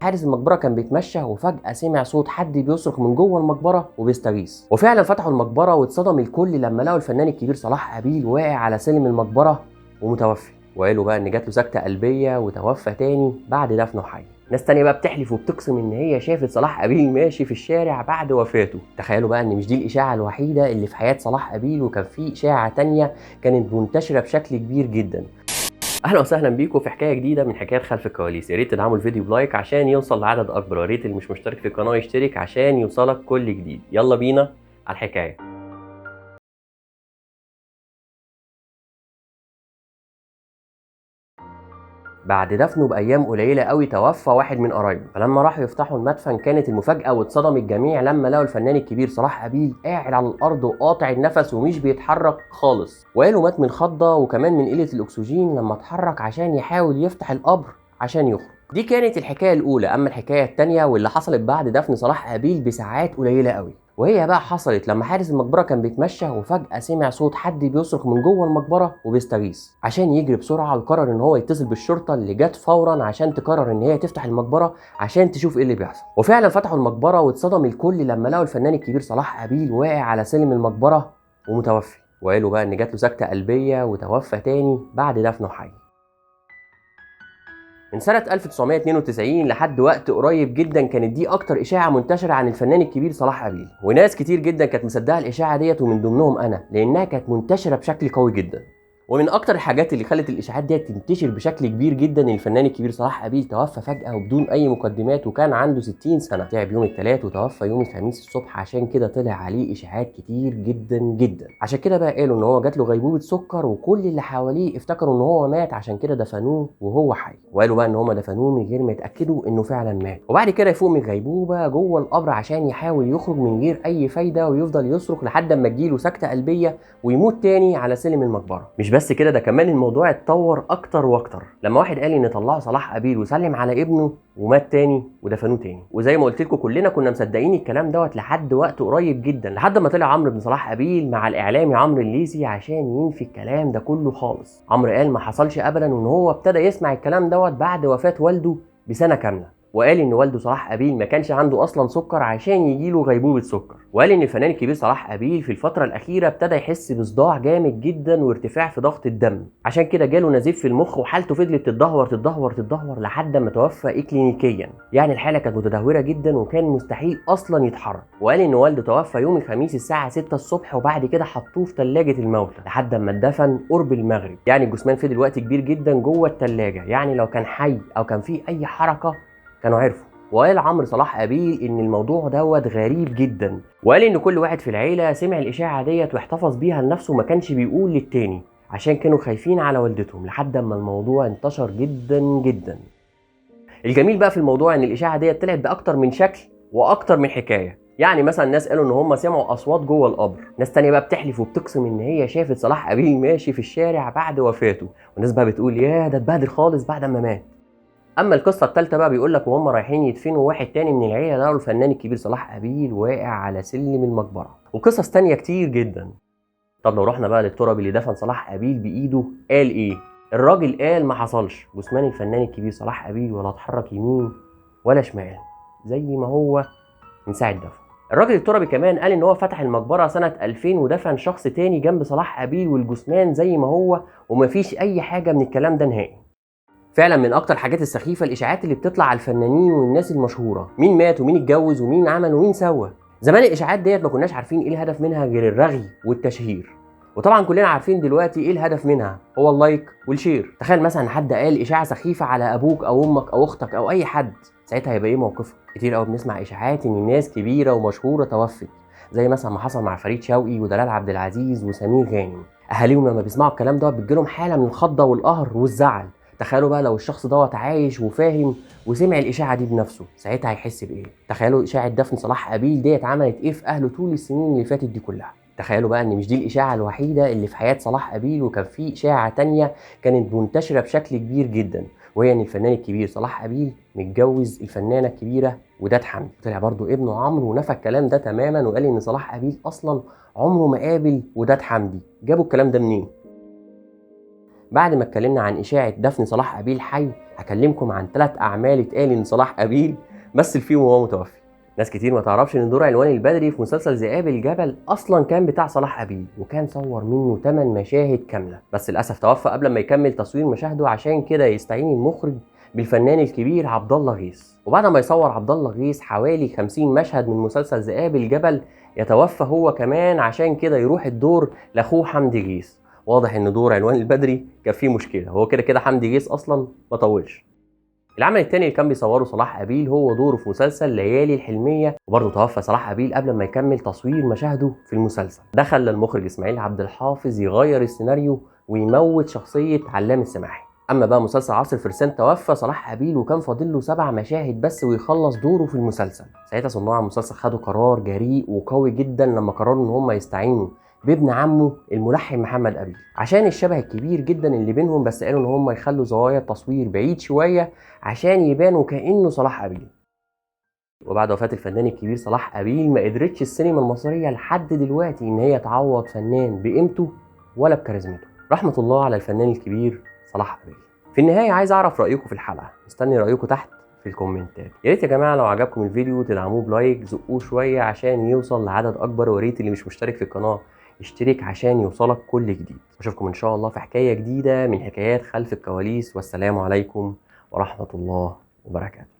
حارس المقبره كان بيتمشى وفجاه سمع صوت حد بيصرخ من جوه المقبره وبيستغيث، وفعلا فتحوا المقبره واتصدم الكل لما لقوا الفنان الكبير صلاح قابيل واقع على سلم المقبره ومتوفي، وقالوا بقى ان جات له سكته قلبيه وتوفى تاني بعد دفنه حي. ناس تانية بقى بتحلف وبتقسم ان هي شافت صلاح قابيل ماشي في الشارع بعد وفاته. تخيلوا بقى ان مش دي الاشاعه الوحيده اللي في حياه صلاح قابيل، وكان في اشاعه تانية كانت منتشره بشكل كبير جدا. اهلا وسهلا بيكم في حكايه جديده من حكايات خلف الكواليس. يا ريت تدعموا الفيديو بلايك عشان يوصل لعدد اكبر، ويا ريت اللي مش مشترك في القناه يشترك عشان يوصلك كل جديد. يلا بينا على الحكايه. بعد دفنه بايام قليله قوي توفى واحد من قرايبه، فلما راحوا يفتحوا المدفن كانت المفاجاه واتصدم الجميع لما لقوا الفنان الكبير صلاح قابيل قاعد على الارض وقاطع النفس ومش بيتحرك خالص، وقالوا مات من خضه وكمان من قله الاكسجين لما اتحرك عشان يحاول يفتح القبر عشان يخرج. دي كانت الحكايه الاولى. اما الحكايه الثانيه واللي حصلت بعد دفن صلاح قابيل بساعات قليله قوي، وهي بقى حصلت لما حارس المقبره كان بيتمشى وفجاه سمع صوت حد بيصرخ من جوه المقبره وبيستغيث، عشان يجري بسرعه وقرر ان هو يتصل بالشرطه اللي جت فورا عشان تقرر ان هي تفتح المقبره عشان تشوف ايه اللي بيحصل. وفعلا فتحوا المقبره واتصدم الكل لما لقوا الفنان الكبير صلاح قابيل واقع على سلم المقبره ومتوفي، وقالوا بقى ان جات له سكته قلبيه وتوفى تاني بعد دفنه حي. من سنة 1992 لحد وقت قريب جدا كانت دي أكتر إشاعة منتشرة عن الفنان الكبير صلاح قابيل، وناس كتير جدا كانت مصدقة الإشاعة ديت ومن ضمنهم أنا، لأنها كانت منتشرة بشكل قوي جدا. ومن أكتر الحاجات اللي خلت الإشاعات ديت تنتشر بشكل كبير جدا إن الفنان الكبير صلاح قابيل توفى فجأة وبدون أي مقدمات، وكان عنده 60 سنة. تعب يوم الثلاث وتوفى يوم الخميس الصبح، عشان كده طلع عليه إشاعات كتير جدا جدا. عشان كده بقى قالوا إن هو جات له غيبوبة سكر، وكل اللي حواليه افتكروا إن هو مات، عشان كده دفنوه وهو حي، وقالوا بقى إن هم دفنوه من غير ما يتأكدوا إنه فعلا مات، وبعد كده يفوق من غيبوبة جوه القبر عشان يحاول يخرج من غير أي فايدة، ويفضل يصرخ لحد ما تجيله سكتة قلبية ويموت تاني على سلم المقبرة. مش بس كده، ده كمان الموضوع اتطور اكتر واكتر لما واحد قال ان طلعوا صلاح قابيل وسلم على ابنه ومات تاني ودفنوه تاني. وزي ما قلت لكم كلنا كنا مصدقين الكلام دوت لحد وقت قريب جدا، لحد ما طلع عمرو بن صلاح قابيل مع الاعلامي عمرو الليثي عشان ينفي الكلام ده كله خالص. عمرو قال ما حصلش ابدا، وان هو ابتدى يسمع الكلام دوت بعد وفاة والده بسنة كاملة، وقال ان والده صلاح قابيل ما كانش عنده اصلا سكر عشان يجيله غيبوبه سكر، وقال ان الفنان الكبير صلاح قابيل في الفتره الاخيره ابتدى يحس بصداع جامد جدا وارتفاع في ضغط الدم، عشان كده جاله نزيف في المخ وحالته فضلت تتدهور لحد ما توفى اكلينيكيا. يعني الحاله كانت متدهوره جدا وكان مستحيل اصلا يتحرك. وقال ان والده توفى يوم الخميس الساعه 6 الصبح، وبعد كده حطوه في ثلاجه الموتى لحد ما اتدفن قرب المغرب. يعني الجثمان فضل وقت كبير جدا جوه الثلاجه، يعني لو كان حي او كان فيه اي حركه كانوا عرفوا. وقال عمرو صلاح قابيل ان الموضوع دوت غريب جدا، وقال ان كل واحد في العيله سمع الاشاعه ديت واحتفظ بيها لنفسه وما كانش بيقول للتاني، عشان كانوا خايفين على والدتهم، لحد اما الموضوع انتشر جدا جدا. الجميل بقى في الموضوع ان الاشاعه ديت طلعت باكتر من شكل واكتر من حكايه. يعني مثلا ناس قالوا ان هم سمعوا اصوات جوه القبر، ناس تانية بقى بتحلف وبتقسم ان هي شافت صلاح قابيل ماشي في الشارع بعد وفاته، وناس بقى بتقول يا ده اتبهدل خالص بعد ما مات. اما القصه الثالثه بقى بيقول لك وهم رايحين يدفنوا واحد تاني من العيله لقوا الفنان الكبير صلاح قابيل واقع على سلم المقبره، وقصص تانية كتير جدا. طب لو رحنا بقى للتراب اللي دفن صلاح قابيل بايده، قال ايه؟ الراجل قال ما حصلش، جثمان الفنان الكبير صلاح قابيل ولا اتحرك يمين ولا شمال زي ما هو من ساعه دفن. الراجل الترابي كمان قال ان هو فتح المقبره سنه 2000 ودفن شخص تاني جنب صلاح قابيل والجثمان زي ما هو، ومفيش اي حاجه من الكلام ده نهائي. فعلا من اكتر الحاجات السخيفه الاشاعات اللي بتطلع على الفنانين والناس المشهوره، مين مات ومين اتجوز ومين عمل ومين سوى. زمان الاشاعات ديت ما كناش عارفين ايه الهدف منها غير الرغي والتشهير، وطبعا كلنا عارفين دلوقتي ايه الهدف منها، هو اللايك والشير. تخيل مثلا حد قال اشاعه سخيفه على ابوك او امك او اختك او اي حد، ساعتها هيبقى ايه موقفك؟ كتير قوي بنسمع اشاعات ان ناس كبيره ومشهوره توفت، زي مثلا ما حصل مع فريد شوقي ودلال عبد العزيز وسمير غانم. اهاليهم لما بيسمعوا الكلام ده بتجيلهم حاله من الخضه والقهر والزعل. تخيلوا بقى لو الشخص دوت عايش وفاهم وسمع الاشاعه دي بنفسه، ساعتها هيحس بايه؟ تخيلوا اشاعه دفن صلاح قابيل ديت عملت ايه في اهله طول السنين اللي فاتت دي كلها. تخيلوا بقى ان مش دي الاشاعه الوحيده اللي في حياه صلاح قابيل، وكان في اشاعه تانية كانت منتشره بشكل كبير جدا، وهي ان الفنان الكبير صلاح قابيل متجوز الفنانه الكبيره وداد حمدي. طلع برضو ابنه عمرو ونفى الكلام ده تماما، وقال ان صلاح قابيل اصلا عمره ما قابل وداد حمدي. جابوا الكلام ده منين؟ بعد ما اتكلمنا عن اشاعه دفن صلاح قابيل حي، هكلمكم عن 3 اعمال اتقال ان صلاح قابيل مثل فيهم وهو متوفي. ناس كتير ما تعرفش ان دور عنوان البدري في مسلسل ذئاب الجبل اصلا كان بتاع صلاح قابيل، وكان صور منه 8 مشاهد كامله، بس للاسف توفى قبل ما يكمل تصوير مشاهده، عشان كده يستعين المخرج بالفنان الكبير عبد الله غيث. وبعد ما يصور عبد الله غيث حوالي 50 مشهد من مسلسل ذئاب الجبل، يتوفى هو كمان، عشان كده يروح الدور لاخوه حمدي غيث. واضح ان دور عنوان البدري كان فيه مشكله، هو كده كده حمدي غيث اصلا ما طولش. العمل الثاني اللي كان بيصوره صلاح قابيل هو دوره في مسلسل ليالي الحلميه، وبرضه توفى صلاح قابيل قبل ما يكمل تصوير مشاهده في المسلسل. ده خلى المخرج اسماعيل عبد الحافظ يغير السيناريو ويموت شخصيه علام السماحي. اما بقى مسلسل عصر فرسان، توفى صلاح قابيل وكان فاضل له 7 مشاهد بس ويخلص دوره في المسلسل. ساعتها صناع المسلسل خدوا قرار جريء وقوي جدا لما قرروا ان هم يستعينوا بابن عمه الملحن محمد قابيل عشان الشبه الكبير جدا اللي بينهم، بس قالوا ان هم يخلوا زوايا التصوير بعيد شويه عشان يبانوا كانه صلاح قابيل. وبعد وفاه الفنان الكبير صلاح قابيل، ما قدرتش السينما المصريه لحد دلوقتي ان هي تعوض فنان بقيمته ولا بكاريزمته. رحمه الله على الفنان الكبير صلاح قابيل. في النهايه عايز اعرف رايكم في الحلقه، مستني رايكم تحت في الكومنتات. يا ريت يا جماعه لو عجبكم الفيديو تدعموه بلايك، زقوه شويه عشان يوصل لعدد اكبر، وريت اللي مش مشترك في القناه اشترك عشان يوصلك كل جديد. اشوفكم ان شاء الله في حكايه جديده من حكايات خلف الكواليس، والسلام عليكم ورحمه الله وبركاته.